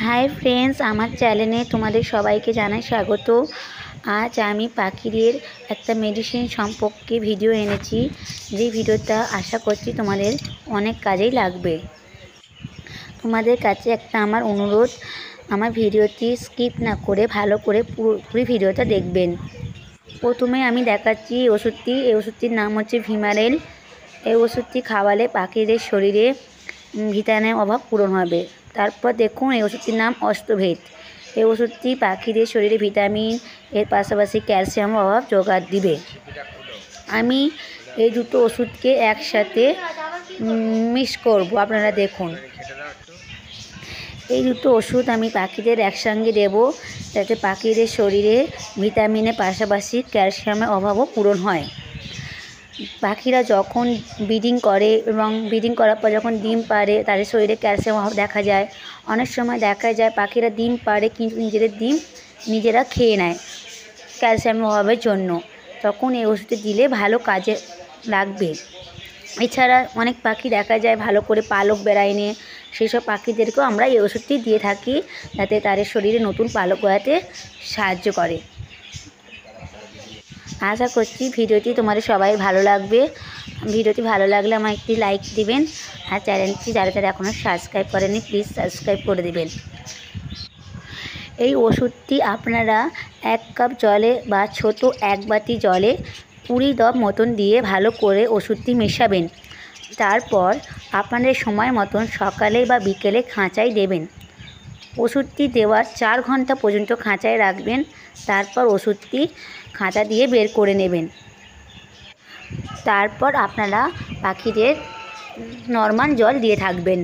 Hi friends, আমার চ্যানেলে তোমাদের সবাইকে জানাই স্বাগত। আজ আমি পাখিদের একটা মেডিসিন সম্পর্কে ভিডিও এনেছি, যে ভিডিওটা আশা করছি তোমাদের অনেক কাজেই লাগবে। তোমাদের কাছে একটা আমার অনুরোধ, আমার ভিডিওটি স্কিপ না করে ভালো করে পুরো ভিডিওটা দেখবেন। প্রথমে আমি দেখাচ্ছি ওষুধটি। এই ওষুধটির নাম হচ্ছে ভিমারেল। এই ওষুধটি খাওয়ালে পাখিদের শরীরে ভিটামিনের অভাব পূরণ হবে। তারপর দেখুন, এই ওষুধটির নাম অষ্টভেদ। এই ওষুধটি পাখিদের শরীরে ভিটামিন এর পাশাপাশি ক্যালসিয়ামের অভাব যোগাড় দিবে। আমি এই দুটো ওষুধকে একসাথে মিক্স করব, আপনারা দেখুন। এই দুটো ওষুধ আমি পাখিদের একসঙ্গে দেব, যাতে পাখিদের শরীরে ভিটামিনের পাশাপাশি ক্যালসিয়ামের অভাবও পূরণ হয়। পাখিরা যখন ব্রিডিং করে এবং ব্রিডিং করার পর যখন ডিম পাড়ে, তাদের শরীরে ক্যালসিয়াম অভাব দেখা যায়। অনেক সময় দেখা যায় পাখিরা ডিম পাড়ে কিন্তু নিজেদের ডিম নিজেরা খেয়ে নেয় ক্যালসিয়ামের অভাবের জন্য। তখন এই ওষুধটি দিলে ভালো কাজে লাগবে। এছাড়া অনেক পাখি দেখা যায় ভালো করে পালক বেরায় নিয়ে, সেই সব পাখিদেরকেও আমরা এই ওষুধটি দিয়ে থাকি, যাতে তাদের শরীরে নতুন পালক গজাতে সাহায্য করে। আশা করছি ভিডিওটি তোমাদের সবাই ভালো লাগবে। ভিডিওটি ভালো লাগলে আমার একটি লাইক দিবেন, আর চ্যানেলটি যারা এখনও সাবস্ক্রাইব করেনি প্লিজ সাবস্ক্রাইব করে দিবেন। এই ওষুধটি আপনারা 1 কাপ জলে বা ছোট 1 বাটি জলে 20 ড্রপ মতন দিয়ে ভালো করে ওষুধটি মেশাবেন। তারপর আপনাদের সময় মতন সকালে বা বিকেলে খাঁচায় দেবেন। ওষুধটি দেওয়ার 4 ঘন্টা পর্যন্ত খাঁচায় রাখবেন। তারপর ওষুধটি খাঁচা দিয়ে বের করে নেবেন। তারপর আপনারা পাখিদের নর্মাল জল দিয়ে থাকবেন।